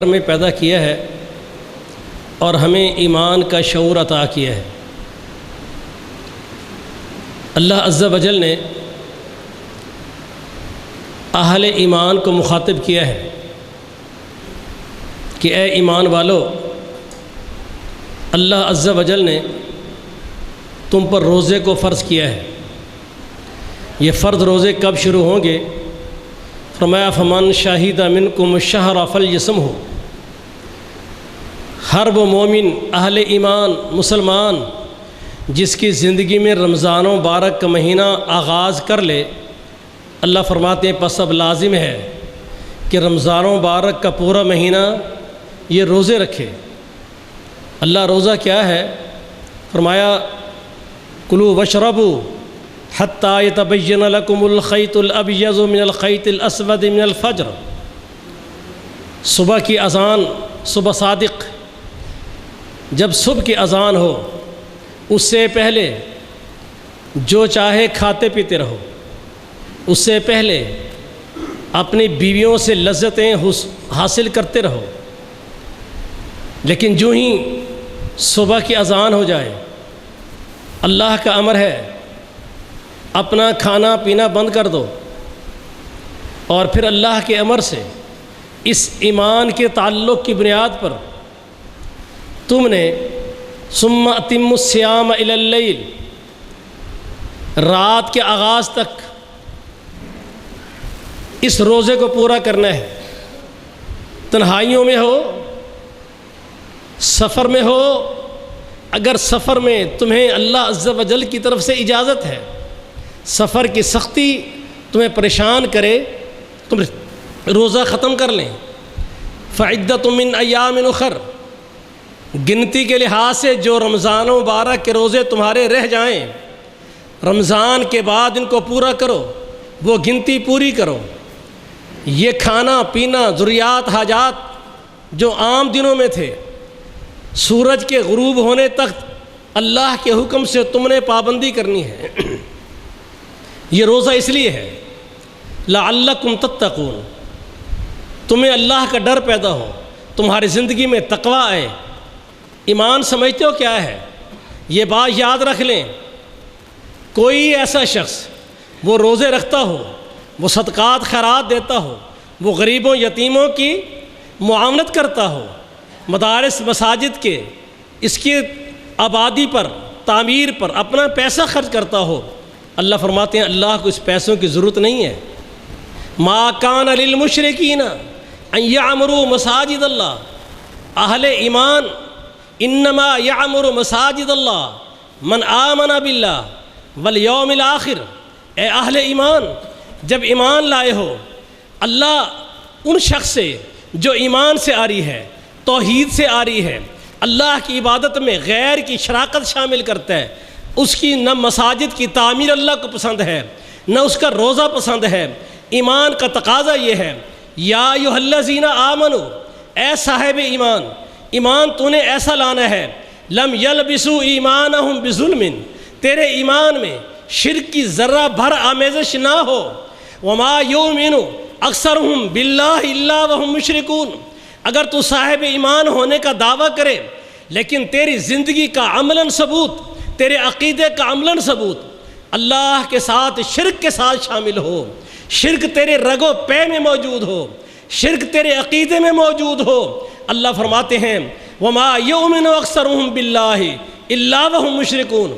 میں پیدا کیا ہے اور ہمیں ایمان کا شعور عطا کیا ہے۔ اللہ عز و جل نے اہل ایمان کو مخاطب کیا ہے کہ اے ایمان والو، اللہ عز و جل نے تم پر روزے کو فرض کیا ہے۔ یہ فرض روزے کب شروع ہوں گے؟ فرمایا فمن شاہد منکم الشہر فلیصمہ۔ ہر وہ مومن اہل ایمان مسلمان جس کی زندگی میں رمضان مبارک کا مہینہ آغاز کر لے، اللہ فرماتے ہیں پس اب لازم ہے کہ رمضان مبارک کا پورا مہینہ یہ روزے رکھے۔ اللہ روزہ کیا ہے؟ فرمایا کلوا واشربوا حتی یتبین لکم الخیط الابیض من الخیط الاسود من الفجر۔ صبح کی اذان، صبح صادق، جب صبح کی اذان ہو اس سے پہلے جو چاہے کھاتے پیتے رہو، اس سے پہلے اپنی بیویوں سے لذتیں حاصل کرتے رہو، لیکن جو ہی صبح کی اذان ہو جائے اللہ کا امر ہے اپنا کھانا پینا بند کر دو، اور پھر اللہ کے امر سے اس ایمان کے تعلق کی بنیاد پر تم نے ثم اتموا الصیام الی اللیل، رات کے آغاز تک اس روزے کو پورا کرنا ہے۔ تنہائیوں میں ہو، سفر میں ہو، اگر سفر میں تمہیں اللہ عز و جل کی طرف سے اجازت ہے، سفر کی سختی تمہیں پریشان کرے، تم روزہ ختم کر لیں۔ فعدۃ من ایام اخر، گنتی کے لحاظ سے جو رمضان مبارک کے روزے تمہارے رہ جائیں، رمضان کے بعد ان کو پورا کرو، وہ گنتی پوری کرو۔ یہ کھانا پینا، ضروریات حاجات جو عام دنوں میں تھے، سورج کے غروب ہونے تک اللہ کے حکم سے تم نے پابندی کرنی ہے۔ یہ روزہ اس لیے ہے لعلکم تتقون، تمہیں اللہ کا ڈر پیدا ہو، تمہاری زندگی میں تقوی آئے۔ ایمان سمجھتے ہو کیا ہے؟ یہ بات یاد رکھ لیں، کوئی ایسا شخص وہ روزے رکھتا ہو، وہ صدقات خیرات دیتا ہو، وہ غریبوں یتیموں کی معاونت کرتا ہو، مدارس مساجد کے اس کی آبادی پر، تعمیر پر اپنا پیسہ خرچ کرتا ہو، اللہ فرماتے ہیں اللہ کو اس پیسوں کی ضرورت نہیں ہے۔ ما کان للمشرکین ان یعمروا مساجد اللہ، اہل ایمان انما یعمر مساجد اللہ من آمن باللہ والیوم الآخر۔ اے اہل ایمان، جب ایمان لائے ہو، اللہ ان شخص سے جو ایمان سے آ رہی ہے، توحید سے آ رہی ہے، اللہ کی عبادت میں غیر کی شراکت شامل کرتا ہے، اس کی نہ مساجد کی تعمیر اللہ کو پسند ہے، نہ اس کا روزہ پسند ہے۔ ایمان کا تقاضا یہ ہے یا ایھا الذین آمنوا، اے صاحب ایمان، ایمان تو نے ایسا لانا ہے لم یلبسوا ایمانہم بظلم، تیرے ایمان میں شرک کی ذرہ بھر آمیزش نہ ہو۔ وما یؤمن اکثرہم باللہ الا وہم مشرکون، اگر تو صاحب ایمان ہونے کا دعویٰ کرے لیکن تیری زندگی کا عملاً ثبوت، تیرے عقیدے کا عملاً ثبوت اللہ کے ساتھ شرک کے ساتھ شامل ہو، شرک تیرے رگ و پے میں موجود ہو، شرک تیرے عقیدے میں موجود ہو، اللہ فرماتے ہیں وما یؤمن اکثرہم باللہ الا وہم مشرکون۔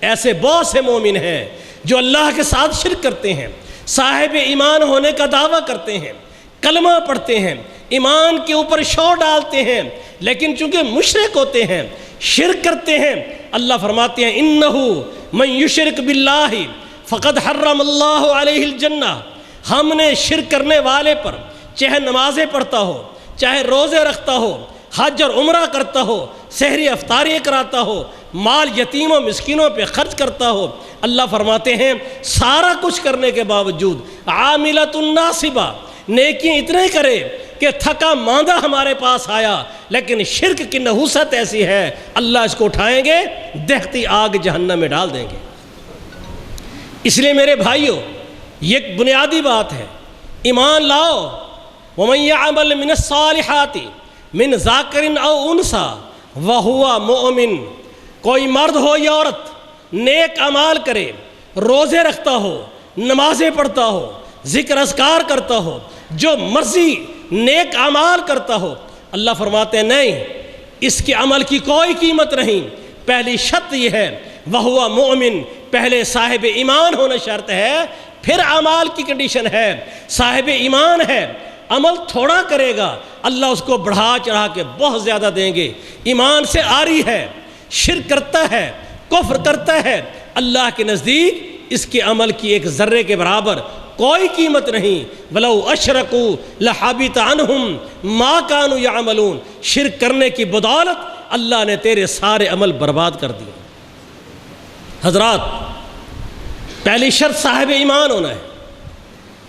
ایسے بہت سے مومن ہیں جو اللہ کے ساتھ شرک کرتے ہیں، صاحب ایمان ہونے کا دعویٰ کرتے ہیں، کلمہ پڑھتے ہیں، ایمان کے اوپر شور ڈالتے ہیں، لیکن چونکہ مشرک ہوتے ہیں، شرک کرتے ہیں، اللہ فرماتے ہیں انہ من یشرک باللہ فقد حرم اللہ علیہ الجنہ۔ ہم نے شرک کرنے والے پر، چاہے نمازیں پڑھتا ہو، چاہے روزے رکھتا ہو، حج اور عمرہ کرتا ہو، سحری افطاری کراتا ہو، مال یتیموں مسکینوں پہ خرچ کرتا ہو، اللہ فرماتے ہیں سارا کچھ کرنے کے باوجود عاملۃ ناصبہ، نیکیاں اتنے کرے کہ تھکا ماندہ ہمارے پاس آیا، لیکن شرک کی نحوست ایسی ہے اللہ اس کو اٹھائیں گے، دہتی آگ جہنم میں ڈال دیں گے۔ اس لیے میرے بھائیوں، یہ ایک بنیادی بات ہے، ایمان لاؤ۔ وَمَن يَعْمَلْ مِنَ الصَّالِحَاتِ من ذاکر او انثی وہو مؤمن، کوئی مرد ہو یا عورت نیک اعمال کرے، روزے رکھتا ہو، نمازیں پڑھتا ہو، ذکر اذکار کرتا ہو، جو مرضی نیک اعمال کرتا ہو، اللہ فرماتے ہیں نہیں، اس کے عمل کی کوئی قیمت نہیں۔ پہلی شرط یہ ہے وہو مؤمن، پہلے صاحب ایمان ہونا شرط ہے، پھر اعمال کی کنڈیشن ہے۔ صاحب ایمان ہے، عمل تھوڑا کرے گا، اللہ اس کو بڑھا چڑھا کے بہت زیادہ دیں گے۔ ایمان سے عاری ہے، شرک کرتا ہے، کفر کرتا ہے، اللہ کے نزدیک اس کے عمل کی ایک ذرے کے برابر کوئی قیمت نہیں۔ وَلَوْ أَشْرَكُوا لَحَبِطَ عَنْهُمْ مَا كَانُوا يَعْمَلُونَ، شرک کرنے کی بدولت اللہ نے تیرے سارے عمل برباد کر دیے۔ حضرات، پہلی شرط صاحب ایمان ہونا ہے۔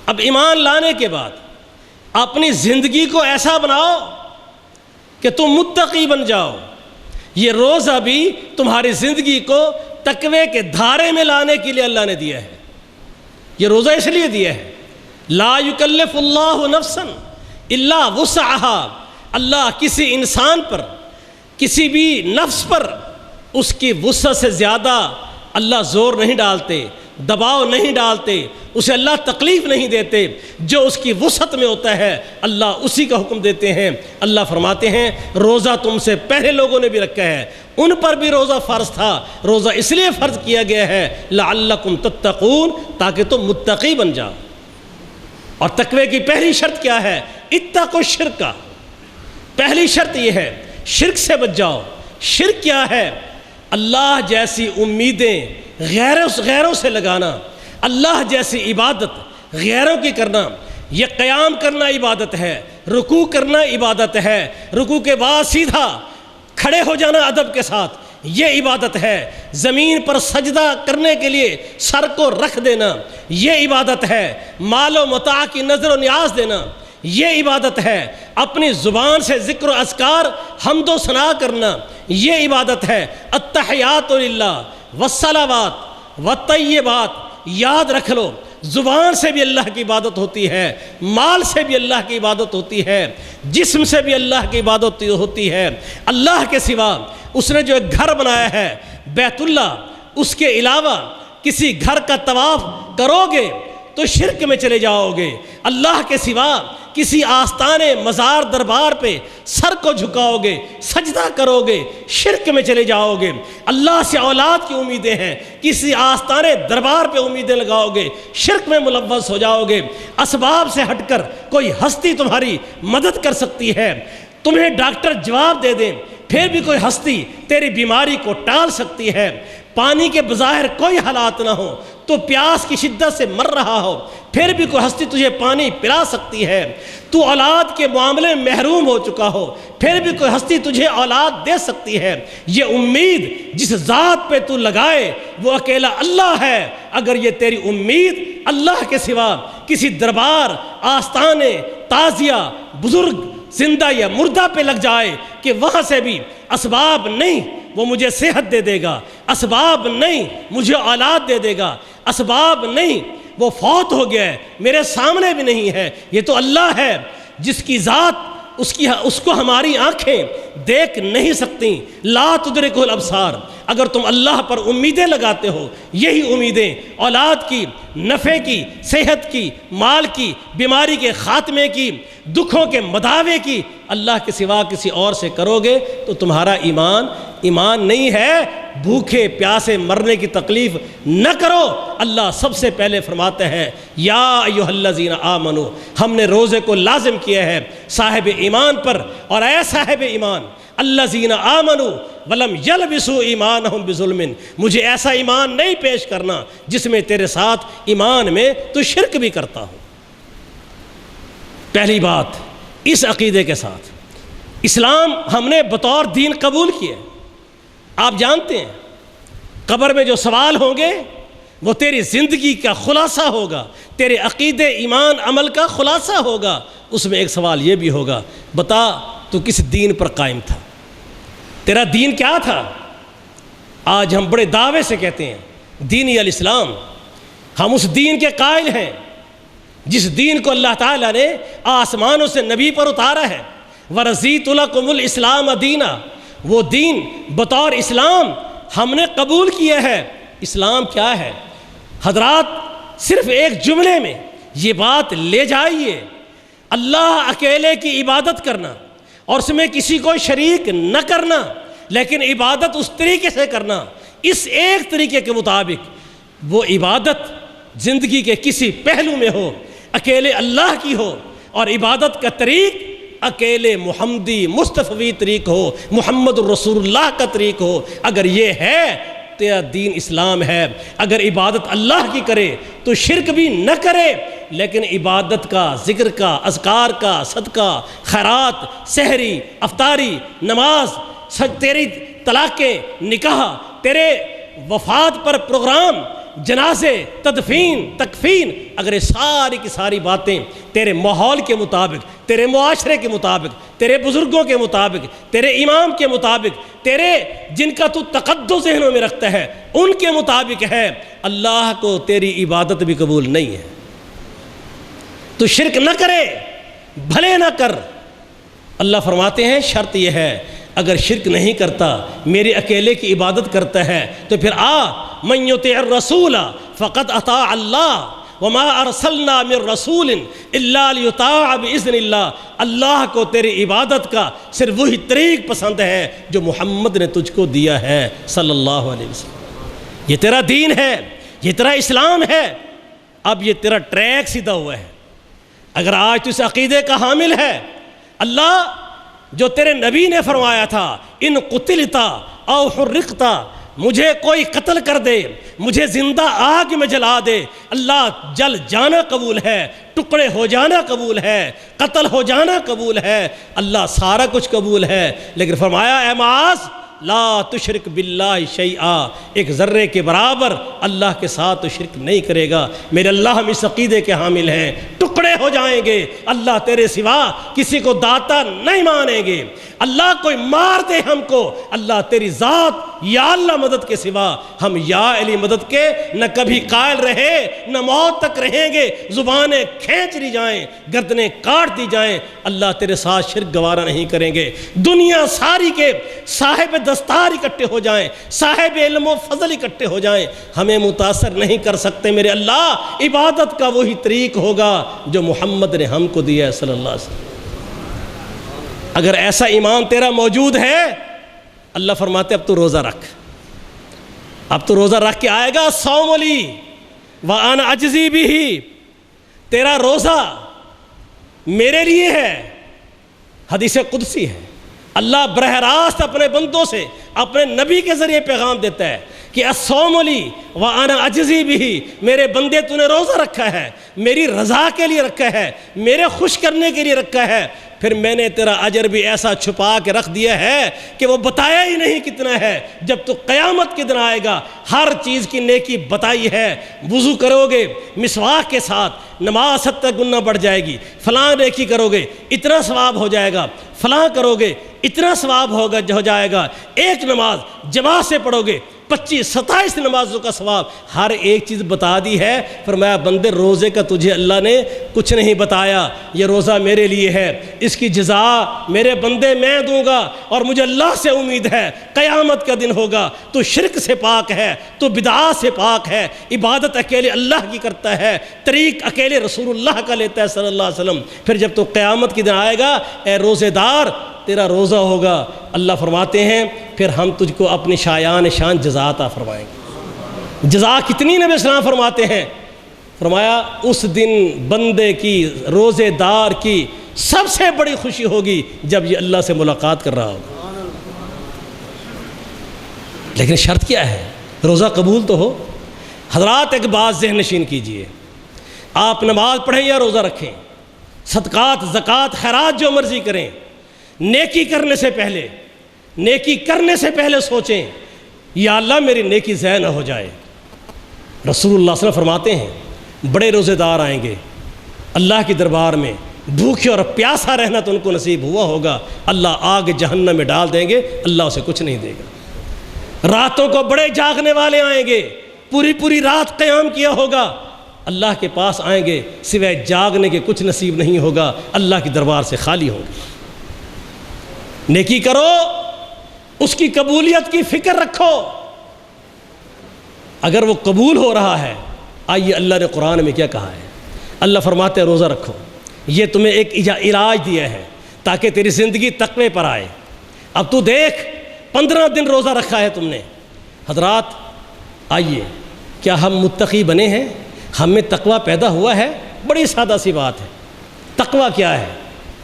اب ایمان لانے کے بعد اپنی زندگی کو ایسا بناؤ کہ تم متقی بن جاؤ۔ یہ روزہ بھی تمہاری زندگی کو تقوی کے دھارے میں لانے کے لیے اللہ نے دیا ہے۔ یہ روزہ اس لیے دیا ہے، لا یکلف اللہ نفسا الا وسعها، اللہ کسی انسان پر، کسی بھی نفس پر اس کی وسعت سے زیادہ اللہ زور نہیں ڈالتے، دباؤ نہیں ڈالتے، اسے اللہ تکلیف نہیں دیتے۔ جو اس کی وسعت میں ہوتا ہے اللہ اسی کا حکم دیتے ہیں۔ اللہ فرماتے ہیں روزہ تم سے پہلے لوگوں نے بھی رکھا ہے، ان پر بھی روزہ فرض تھا۔ روزہ اس لیے فرض کیا گیا ہے لعلکم تتقون، تاکہ تم متقی بن جاؤ۔ اور تقوی کی پہلی شرط کیا ہے؟ اتقوا الشرک، پہلی شرط یہ ہے شرک سے بچ جاؤ۔ شرک کیا ہے؟ اللہ جیسی امیدیں غیروں سے لگانا، اللہ جیسی عبادت غیروں کی کرنا۔ یہ قیام کرنا عبادت ہے، رکوع کرنا عبادت ہے، رکوع کے بعد سیدھا کھڑے ہو جانا ادب کے ساتھ، یہ عبادت ہے۔ زمین پر سجدہ کرنے کے لیے سر کو رکھ دینا، یہ عبادت ہے۔ مال و متاع کی نظر و نیاز دینا، یہ عبادت ہے۔ اپنی زبان سے ذکر و اذکار حمد و ثنا کرنا، یہ عبادت ہے۔ التحیات للہ والصلوات والطیبات، یاد رکھ لو زبان سے بھی اللہ کی عبادت ہوتی ہے، مال سے بھی اللہ کی عبادت ہوتی ہے، جسم سے بھی اللہ کی عبادت ہوتی ہے۔ اللہ کے سوا اس نے جو ایک گھر بنایا ہے بیت اللہ، اس کے علاوہ کسی گھر کا طواف کرو گے تو شرک میں چلے جاؤ گے۔ اللہ کے سوا کسی آستانے مزار دربار پہ سر کو جھکاؤ گے، سجدہ کرو گے، شرک میں چلے جاؤ گے۔ اللہ سے اولاد کی امیدیں ہیں، کسی آستانے دربار پہ امیدیں لگاؤ گے، شرک میں ملوث ہو جاؤ گے۔ اسباب سے ہٹ کر کوئی ہستی تمہاری مدد کر سکتی ہے، تمہیں ڈاکٹر جواب دے دیں پھر بھی کوئی ہستی تیری بیماری کو ٹال سکتی ہے۔ پانی کے بظاہر کوئی حالات نہ ہو، تو پیاس کی شدت سے مر رہا ہو، پھر بھی کوئی ہستی تجھے پانی پلا سکتی ہے۔ تو اولاد کے معاملے میں محروم ہو چکا ہو، پھر بھی کوئی ہستی تجھے اولاد دے سکتی ہے۔ یہ امید جس ذات پہ تو لگائے وہ اکیلا اللہ ہے۔ اگر یہ تیری امید اللہ کے سوا کسی دربار، آستانے، تعزیہ، بزرگ زندہ یا مردہ پہ لگ جائے کہ وہاں سے بھی اسباب نہیں وہ مجھے صحت دے دے گا، اسباب نہیں مجھے اولاد دے دے گا، اسباب نہیں وہ فوت ہو گیا ہے میرے سامنے بھی نہیں ہے، یہ تو اللہ ہے جس کی ذات اس کو ہماری آنکھیں دیکھ نہیں سکتی۔ لا تدرکہ الابصار۔ اگر تم اللہ پر امیدیں لگاتے ہو، یہی امیدیں اولاد کی، نفع کی، صحت کی، مال کی، بیماری کے خاتمے کی، دکھوں کے مداوے کی، اللہ کے سوا کسی اور سے کرو گے تو تمہارا ایمان نہیں ہے۔ بھوکے پیاسے مرنے کی تکلیف نہ کرو۔ اللہ سب سے پہلے فرماتا ہے یا ایھا الذین آمنو، ہم نے روزے کو لازم کیا ہے صاحب ایمان پر۔ اور اے صاحب ایمان، الذین آمنو ولم یلبسوا ایمانہم بظلم، مجھے ایسا ایمان نہیں پیش کرنا جس میں تیرے ساتھ ایمان میں تو شرک بھی کرتا ہو۔ پہلی بات اس عقیدے کے ساتھ اسلام ہم نے بطور دین قبول کیا ہے۔ آپ جانتے ہیں قبر میں جو سوال ہوں گے وہ تیری زندگی کا خلاصہ ہوگا، تیرے عقیدے، ایمان، عمل کا خلاصہ ہوگا۔ اس میں ایک سوال یہ بھی ہوگا، بتا تو کس دین پر قائم تھا، تیرا دین کیا تھا؟ آج ہم بڑے دعوے سے کہتے ہیں دین الاسلام، ہم اس دین کے قائل ہیں جس دین کو اللہ تعالیٰ نے آسمانوں سے نبی پر اتارا ہے، ورضیت لکم الاسلام دینا، وہ دین بطور اسلام ہم نے قبول کیا ہے۔ اسلام کیا ہے حضرات؟ صرف ایک جملے میں یہ بات لے جائیے، اللہ اکیلے کی عبادت کرنا اور اس میں کسی کو شریک نہ کرنا، لیکن عبادت اس طریقے سے کرنا، اس ایک طریقے کے مطابق۔ وہ عبادت زندگی کے کسی پہلو میں ہو اکیلے اللہ کی ہو، اور عبادت کا طریق اکیلے محمدی مصطفی طریق ہو، محمد الرسول اللہ کا طریق ہو۔ اگر یہ ہے تیرا دین اسلام ہے۔ اگر عبادت اللہ کی کرے تو شرک بھی نہ کرے، لیکن عبادت کا، ذکر کا، اذکار کا، صدقہ، خیرات، سحری، افطاری، نماز، تیری طلاقیں، نکاح، تیرے وفات پر پروگرام، جنازے، تدفین، تکفین، اگر یہ ساری کی ساری باتیں تیرے ماحول کے مطابق، تیرے معاشرے کے مطابق، تیرے بزرگوں کے مطابق، تیرے امام کے مطابق، تیرے جن کا تو تقدس ذہنوں میں رکھتا ہے ان کے مطابق ہے، اللہ کو تیری عبادت بھی قبول نہیں ہے۔ تو شرک نہ کرے، بھلے نہ کر۔ اللہ فرماتے ہیں شرط یہ ہے اگر شرک نہیں کرتا، میرے اکیلے کی عبادت کرتا ہے، تو پھر من یطع الرسول فقد اطاع اللہ وما ارسلنا من رسول الا لیطاع باذن اللہ۔ اللہ کو تیری عبادت کا صرف وہی طریق پسند ہے جو محمد نے تجھ کو دیا ہے صلی اللہ علیہ وسلم۔ یہ تیرا دین ہے، یہ تیرا اسلام ہے۔ اب یہ تیرا ٹریک سیدھا ہوا ہے۔ اگر آج تو اس عقیدے کا حامل ہے، اللہ جو تیرے نبی نے فرمایا تھا ان قتلتا او حرقتا، مجھے کوئی قتل کر دے، مجھے زندہ آگ میں جلا دے، اللہ جل جانا قبول ہے، ٹکڑے ہو جانا قبول ہے، قتل ہو جانا قبول ہے، اللہ سارا کچھ قبول ہے۔ لیکن فرمایا اے معاذ لا تشرک باللہ شیئا، ایک ذرے کے برابر اللہ کے ساتھ تو شرک نہیں کرے گا۔ میرے اللہ ہم اس عقیدے کے حامل ہیں۔ ٹکڑے ہو جائیں گے، اللہ تیرے سوا کسی کو داتا نہیں مانیں گے۔ اللہ کوئی مار دے ہم کو، اللہ تیری ذات یا اللہ مدد کے سوا ہم یا علی مدد کے نہ کبھی قائل رہے نہ موت تک رہیں گے۔ زبانیں کھینچ لی جائیں، گردنیں کاٹ دی جائیں، اللہ تیرے ساتھ شرک گوارا نہیں کریں گے۔ دنیا ساری کے صاحب دستار اکٹھے ہو جائیں، صاحب علم و فضل اکٹھے ہو جائیں، ہمیں متاثر نہیں کر سکتے میرے اللہ۔ عبادت کا وہی طریق ہوگا جو محمد نے ہم کو دیا ہے صلی اللہ علیہ وسلم۔ اگر ایسا ایمان تیرا موجود ہے، اللہ فرماتے اب تو روزہ رکھ، اب تو روزہ رکھ کے آئے گا۔ صوم لی وانا اجزی بھی، تیرا روزہ میرے لیے ہے۔ حدیث قدسی ہے، اللہ براہ راست اپنے بندوں سے اپنے نبی کے ذریعے پیغام دیتا ہے کہ الصوم لی وانا اجزی بھی، میرے بندے تو نے روزہ رکھا ہے، میری رضا کے لیے رکھا ہے، میرے خوش کرنے کے لیے رکھا ہے، پھر میں نے تیرا اجر بھی ایسا چھپا کے رکھ دیا ہے کہ وہ بتایا ہی نہیں کتنا ہے۔ جب تو قیامت کے دن آئے گا ہر چیز کی نیکی بتائی ہے۔ وضو کرو گے مسواک کے ساتھ، نماز 70 گنا بڑھ جائے گی، فلاں نیکی کرو گے اتنا ثواب ہو جائے گا، فلاں کرو گے اتنا ثواب ہو جائے گا، ایک نماز جماعت سے پڑھو گے 25-27 نمازوں کا ثواب، ہر ایک چیز بتا دی ہے۔ فرمایا بندے روزے کا تجھے اللہ نے کچھ نہیں بتایا، یہ روزہ میرے لیے ہے، اس کی جزا میرے بندے میں دوں گا، اور مجھے اللہ سے امید ہے قیامت کا دن ہوگا۔ تو شرک سے پاک ہے، تو بدعات سے پاک ہے، عبادت اکیلے اللہ کی کرتا ہے، طریق اکیلے رسول اللہ کا لیتا ہے صلی اللہ علیہ وسلم۔ پھر جب تو قیامت کے دن آئے گا، اے روزے دار تیرا روزہ ہوگا، اللہ فرماتے ہیں پھر ہم تجھ کو اپنی شایان شان جزا عطا فرمائیں گے۔ جزا کتنی نبی اسلام فرماتے ہیں؟ فرمایا اس دن بندے کی، روزے دار کی سب سے بڑی خوشی ہوگی جب یہ اللہ سے ملاقات کر رہا ہوگا۔ لیکن شرط کیا ہے؟ روزہ قبول تو ہو۔ حضرات ایک بات ذہن نشین کیجئے، آپ نماز پڑھیں یا روزہ رکھیں، صدقات، زکوٰۃ، خیرات جو مرضی کریں، نیکی کرنے سے پہلے سوچیں یا اللہ میری نیکی ضائع نہ ہو جائے۔ رسول اللہ صلی اللہ علیہ وسلم فرماتے ہیں بڑے روزے دار آئیں گے اللہ کے دربار میں، بھوکے اور پیاسا رہنا تو ان کو نصیب ہوا ہوگا، اللہ آگ جہنم میں ڈال دیں گے، اللہ اسے کچھ نہیں دے گا۔ راتوں کو بڑے جاگنے والے آئیں گے، پوری رات قیام کیا ہوگا، اللہ کے پاس آئیں گے، سوائے جاگنے کے کچھ نصیب نہیں ہوگا، اللہ کے دربار سے خالی ہوں گے۔ نیکی کرو، اس کی قبولیت کی فکر رکھو، اگر وہ قبول ہو رہا ہے۔ آئیے اللہ نے قرآن میں کیا کہا ہے، اللہ فرماتے ہیں روزہ رکھو، یہ تمہیں ایک علاج دیا ہے تاکہ تیری زندگی تقوی پر آئے۔ اب تو دیکھ 15 دن روزہ رکھا ہے تم نے۔ حضرات آئیے، کیا ہم متقی بنے ہیں؟ ہم میں تقوی پیدا ہوا ہے؟ بڑی سادہ سی بات ہے۔ تقوی کیا ہے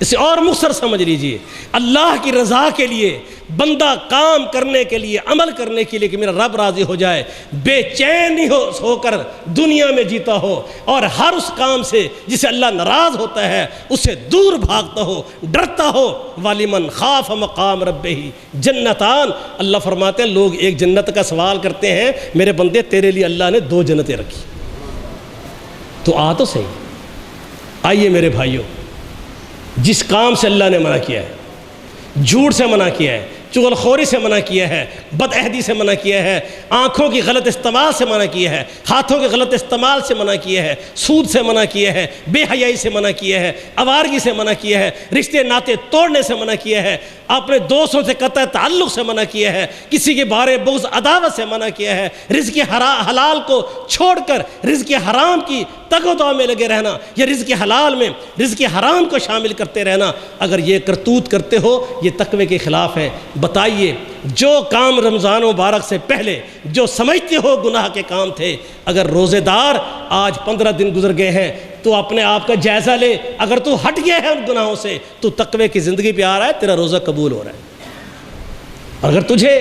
اسے اور مختصر سمجھ لیجئے، اللہ کی رضا کے لیے بندہ کام کرنے کے لیے، عمل کرنے کے لیے کہ میرا رب راضی ہو جائے، بے چین نہیں ہو کر دنیا میں جیتا ہو، اور ہر اس کام سے جسے اللہ ناراض ہوتا ہے اس سے دور بھاگتا ہو، ڈرتا ہو۔ وَلِمَنْ خَافَ مَقَامَ رَبِّهِ جنتان، اللہ فرماتے ہیں لوگ ایک جنت کا سوال کرتے ہیں، میرے بندے تیرے لیے اللہ نے 2 جنتیں رکھی۔ تو آ تو صحیح۔ آئیے میرے بھائیوں، جس کام سے اللہ نے منع کیا ہے، جھوٹ سے منع کیا ہے، چغل خوری سے منع کیا ہے، بد عہدی سے منع کیا ہے، آنکھوں کی غلط استعمال سے منع کیا ہے، ہاتھوں کے غلط استعمال سے منع کیا ہے، سود سے منع کیا ہے، بے حیائی سے منع کیا ہے، آوارگی سے منع کیا ہے، رشتے ناطے توڑنے سے منع کیا ہے، اپنے دوستوں سے قطع تعلق سے منع کیا ہے، کسی کے بارے بغض عداوت سے منع کیا ہے، رزق حلال کو چھوڑ کر رزق حرام کی تگ و دو میں لگے رہنا، یا رزق حلال میں رزق حرام کو شامل کرتے رہنا۔ اگر یہ کرتوت کرتے ہو یہ تقوی کے خلاف ہے۔ بتائیے جو کام رمضان مبارک سے پہلے جو سمجھتے ہو گناہ کے کام تھے، اگر روزے دار آج 15 دن گزر گئے ہیں تو اپنے آپ کا جائزہ لے، اگر تو ہٹ گیا ہے ان گناہوں سے تو تقوی کی زندگی پہ آ رہا ہے، تیرا روزہ قبول ہو رہا ہے۔ اگر تجھے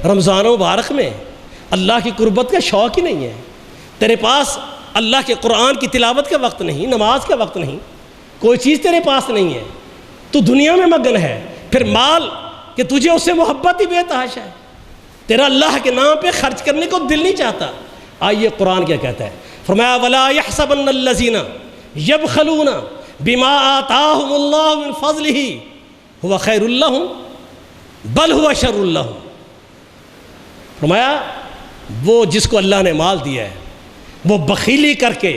رمضان مبارک میں اللہ کی قربت کا شوق ہی نہیں ہے، تیرے پاس اللہ کے قرآن کی تلاوت کا وقت نہیں، نماز کا وقت نہیں، کوئی چیز تیرے پاس نہیں ہے، تو دنیا میں مگن ہے، پھر مال کہ تجھے اس سے محبت ہی بے تحاشا ہے، تیرا اللہ کے نام پہ خرچ کرنے کو دل نہیں چاہتا۔ آئیے قرآن کیا کہتا ہے، فرمایا وَلَا يَحْسَبَنَّ الَّذِينَ يَبْخَلُونَ بِمَا آتَاهُمُ اللَّهُ مِنْ فَضْلِهِ هُوَ خَيْرٌ لَّهُمْ بَلْ هُوَ شَرٌ لَّهُمْ۔ فرمایا وہ جس کو اللہ نے مال دیا ہے وہ بخیلی کر کے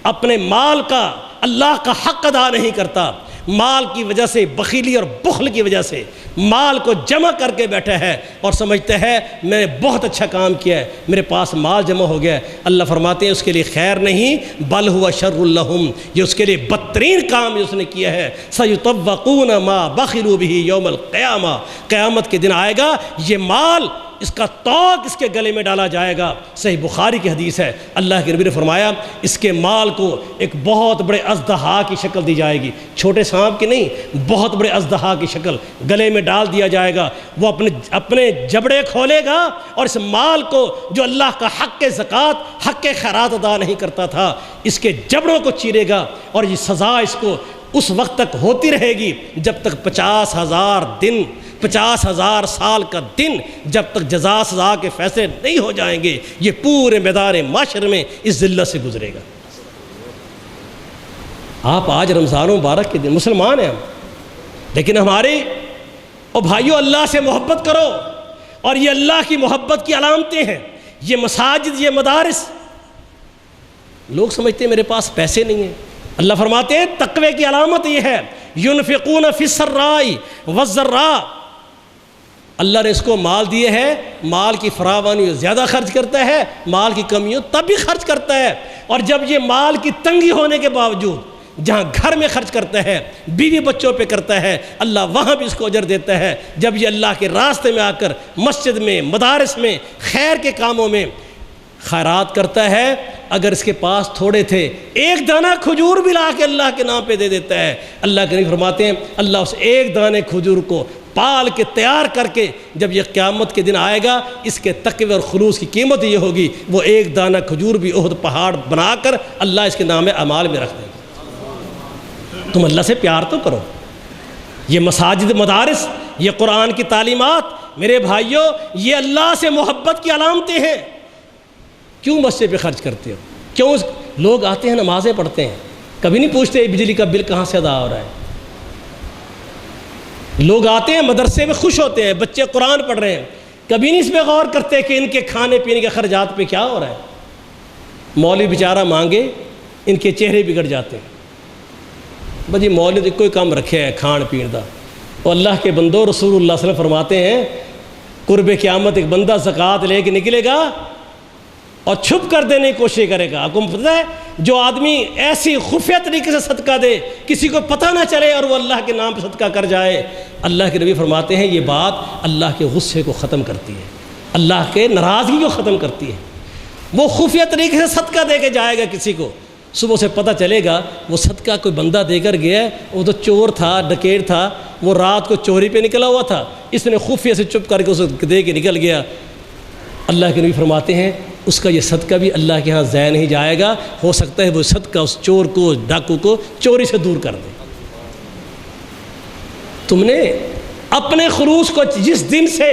اپنے مال کا اللہ کا حق ادا نہیں کرتا، مال کی وجہ سے، بخیلی اور بخل کی وجہ سے مال کو جمع کر کے بیٹھا ہے اور سمجھتا ہے میں نے بہت اچھا کام کیا ہے، میرے پاس مال جمع ہو گیا ہے۔ اللہ فرماتے ہیں اس کے لیے خیر نہیں، بل ہوا شر لہم، یہ اس کے لیے بدترین کام اس نے کیا ہے۔ سیطوقون ما بخلوا بہ یوم القیامہ، قیامت کے دن آئے گا یہ مال، اس کا توق اس کے گلے میں ڈالا جائے گا۔ صحیح بخاری کی حدیث ہے، اللہ کے نبی نے فرمایا اس کے مال کو ایک بہت بڑے اژدہا کی شکل دی جائے گی، چھوٹے سانپ کی نہیں، بہت بڑے اژدہا کی شکل گلے میں ڈال دیا جائے گا۔ وہ اپنے جبڑے کھولے گا اور اس مال کو جو اللہ کا حق زکوٰۃ، حق خیرات ادا نہیں کرتا تھا، اس کے جبڑوں کو چیرے گا، اور یہ سزا اس کو اس وقت تک ہوتی رہے گی جب تک 50,000 دن، 50,000 سال کا دن، جب تک جزا سزا کے فیصلے نہیں ہو جائیں گے، یہ پورے میدان معاشر میں اس ذلت سے گزرے گا۔ آپ آج رمضان مبارک کے دن مسلمان ہیں ہم، لیکن ہمارے اور بھائیوں اللہ سے محبت کرو، اور یہ اللہ کی محبت کی علامتیں ہیں، یہ مساجد، یہ مدارس۔ لوگ سمجھتے ہیں میرے پاس پیسے نہیں ہیں، اللہ فرماتے ہیں تقوی کی علامت یہ ہے ينفقون فی السراء والضراء، اللہ نے اس کو مال دیے ہے، مال کی فراوانی زیادہ خرچ کرتا ہے، مال کی کمی ہو تب بھی خرچ کرتا ہے، اور جب یہ مال کی تنگی ہونے کے باوجود جہاں گھر میں خرچ کرتا ہے، بیوی بچوں پہ کرتا ہے، اللہ وہاں بھی اس کو اجر دیتا ہے۔ جب یہ اللہ کے راستے میں آ کر مسجد میں، مدارس میں، خیر کے کاموں میں خیرات کرتا ہے، اگر اس کے پاس تھوڑے تھے ایک دانہ کھجور بھی لا کے اللہ کے نام پہ دے دیتا ہے، اللہ کے نبی فرماتے ہیں اللہ اس ایک دانے کھجور کو پال کے تیار کر کے جب یہ قیامت کے دن آئے گا، اس کے تقوی اور خلوص کی قیمت یہ ہوگی، وہ ایک دانہ کھجور بھی احد پہاڑ بنا کر اللہ اس کے نام اعمال میں رکھ دے گا۔ تم اللہ سے پیار تو کرو۔ یہ مساجد، مدارس، یہ قرآن کی تعلیمات، میرے بھائیوں یہ اللہ سے محبت کی علامتیں ہیں۔ کیوں مسجد پہ خرچ کرتے ہو؟ کیوں لوگ آتے ہیں نمازیں پڑھتے ہیں، کبھی نہیں پوچھتے بجلی کا بل کہاں سے ادا ہو رہا ہے؟ لوگ آتے ہیں مدرسے میں خوش ہوتے ہیں، بچے قرآن پڑھ رہے ہیں، کبھی نہیں اس پہ غور کرتے کہ ان کے کھانے پینے کے اخراجات پہ کیا ہو رہا ہے۔ مولوی بیچارہ مانگے، ان کے چہرے بگڑ جاتے ہیں، بس یہ مولوی کوئی کام رکھے ہے کھان پین دا، اور اللہ کے بندو، رسول اللہ صلی اللہ علیہ وسلم فرماتے ہیں قرب قیامت ایک بندہ زکوٰۃ لے کے نکلے گا اور چھپ کر دینے کی کوشش کرے گا۔ آپ کو پتہ ہے جو آدمی ایسی خفیہ طریقے سے صدقہ دے کسی کو پتہ نہ چلے اور وہ اللہ کے نام پہ صدقہ کر جائے، اللہ کے نبی فرماتے ہیں یہ بات اللہ کے غصے کو ختم کرتی ہے، اللہ کے ناراضگی کو ختم کرتی ہے۔ وہ خفیہ طریقے سے صدقہ دے کے جائے گا، کسی کو صبح سے پتہ چلے گا وہ صدقہ کوئی بندہ دے کر گیا ہے، وہ تو چور تھا، ڈکیت تھا، وہ رات کو چوری پہ نکلا ہوا تھا، اس نے خفیہ سے چپ کر کے اسے دے کے نکل گیا۔ اللہ کے نبی فرماتے ہیں اس کا یہ صدقہ بھی اللہ کے ہاں ضائع نہیں جائے گا، ہو سکتا ہے وہ صدقہ اس چور کو، ڈاکو کو چوری سے دور کر دے۔ تم نے اپنے خلوص کو، جس دن سے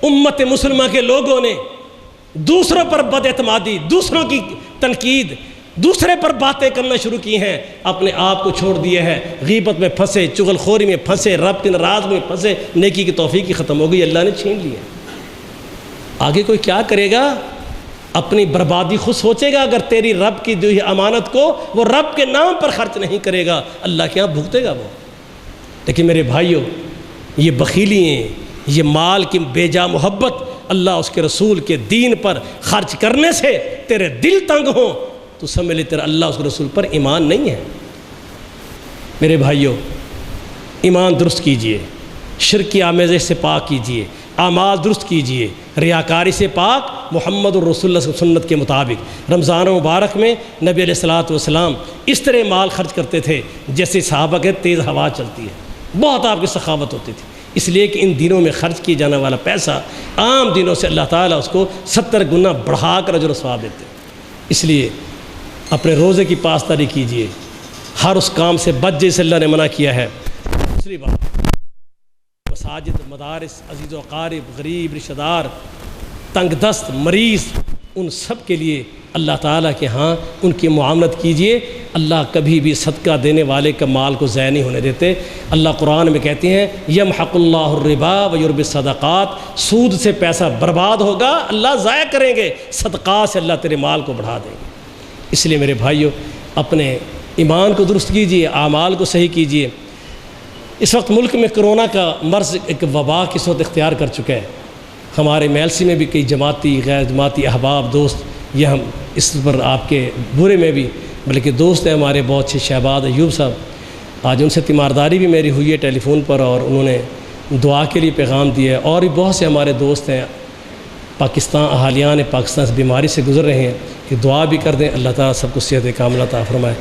امت مسلمہ کے لوگوں نے دوسروں پر بد اعتمادی، دوسروں کی تنقید، دوسرے پر باتیں کرنا شروع کی ہیں، اپنے آپ کو چھوڑ دیا ہے، غیبت میں پھنسے، چغل خوری میں پھنسے، رب کے ناراض میں پھنسے، نیکی کی توفیق ہی ختم ہو گئی، اللہ نے چھین لیا۔ آگے کوئی کیا کرے گا؟ اپنی بربادی خود سوچے گا۔ اگر تیری رب کی دی امانت کو وہ رب کے نام پر خرچ نہیں کرے گا، اللہ کے یہاں بھگتے گا وہ۔ لیکن میرے بھائیوں، یہ بخیلی ہیں، یہ مال کی بے جا محبت اللہ اس کے رسول کے دین پر خرچ کرنے سے تیرے دل تنگ ہوں تو سمجھ لے تیرا اللہ اس کے رسول پر ایمان نہیں ہے۔ میرے بھائیوں، ایمان درست کیجئے، شرک کی آمیزش سے پاک کیجئے، اعمال درست کیجئے، ریاکاری سے پاک، محمد الرسول اللہ کی سنت کے مطابق۔ رمضان مبارک میں نبی علیہ الصلوۃ اس طرح مال خرچ کرتے تھے جیسے صحابہ کے تیز ہوا چلتی ہے، بہت آپ کی سخاوت ہوتی تھی، اس لیے کہ ان دنوں میں خرچ کیے جانے والا پیسہ عام دنوں سے اللہ تعالیٰ اس کو 70 گنا بڑھا کر اجر و ثواب دیتے ہیں۔ اس لیے اپنے روزے کی پاسداری کیجئے، ہر اس کام سے بچ جیسے اللہ نے منع کیا ہے۔ دوسری بات، مساجد، مدارس، عزیز و اقارب، غریب، رشتہ دار، تنگ دست، مریض، ان سب کے لیے اللہ تعالیٰ کے ہاں ان کی معاملت کیجئے۔ اللہ کبھی بھی صدقہ دینے والے کا مال کو ضائع نہیں ہونے دیتے۔ اللہ قرآن میں کہتے ہیں یمحق اللہ الربا ویربی الصدقات، سود سے پیسہ برباد ہوگا، اللہ ضائع کریں گے، صدقات سے اللہ تیرے مال کو بڑھا دیں گے۔ اس لیے میرے بھائیوں، اپنے ایمان کو درست کیجئے، اعمال کو صحیح کیجئے۔ اس وقت ملک میں کرونا کا مرض ایک وبا کس وقت اختیار کر چکا ہے۔ ہمارے میلسی میں بھی کئی جماعتی، غیر جماعتی احباب، دوست، یہ ہم اس پر آپ کے برے میں بھی، بلکہ دوست ہیں ہمارے بہت سے، شہباد ایوب صاحب، آج ان سے تیمارداری بھی میری ہوئی ہے ٹیلی فون پر، اور انہوں نے دعا کے لیے پیغام دیا ہے۔ اور بھی بہت سے ہمارے دوست ہیں پاکستان، اہالیان پاکستان سے بیماری سے گزر رہے ہیں، کہ دعا بھی کر دیں، اللہ تعالیٰ سب کو صحت کاملہ عطا فرمائے۔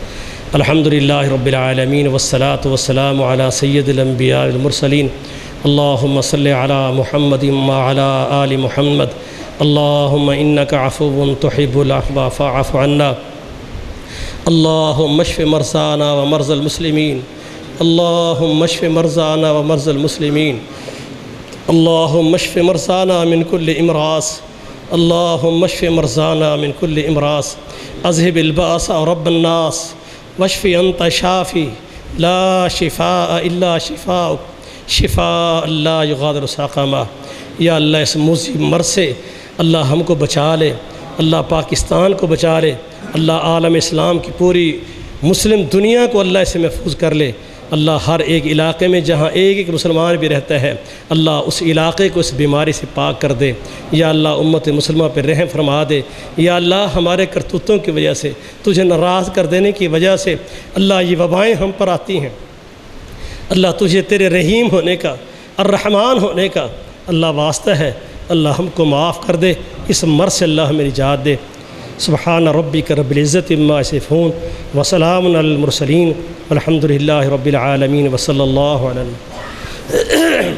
الحمدللہ رب العالمین والصلاة والسلام علی سید الانبیاء والمرسلین، اللہم صلی علی محمد وعلی آل محمد، اللہم انک عفو تحب العفو فاعف عنا، اللہم اشف مرضانا ومرضى المسلمین، اللہم اشف مرضانا ومرضى المسلمین، اللہم اشف مرضانا من کل امراض، اللہم اشف مرضانا من کل امراض، اذهب الباس رب الناس واشف انت شافی لا شفاء الا شفاءک شفاء لا یغادر سقما۔ یا اللہ اس موذی مرض سے اللہ ہم کو بچا لے، اللہ پاکستان کو بچا لے، اللہ عالم اسلام کی پوری مسلم دنیا کو اللہ اسے محفوظ کر لے۔ اللہ ہر ایک علاقے میں جہاں ایک ایک مسلمان بھی رہتا ہے، اللہ اس علاقے کو اس بیماری سے پاک کر دے۔ یا اللہ امت مسلمہ پہ رحم فرما دے۔ یا اللہ ہمارے کرتوتوں کی وجہ سے، تجھے ناراض کر دینے کی وجہ سے اللہ یہ وبائیں ہم پر آتی ہیں، اللہ تجھے تیرے رحیم ہونے کا، الرحمن ہونے کا اللہ واسطہ ہے، اللہ ہم کو معاف کر دے، اس مرض سے اللہ ہمیں نجات دے۔ سبحان ربک رب العزت عما یصفون وسلام علی المرسلین والحمد للہ رب العالمین وصلی اللہ علیہ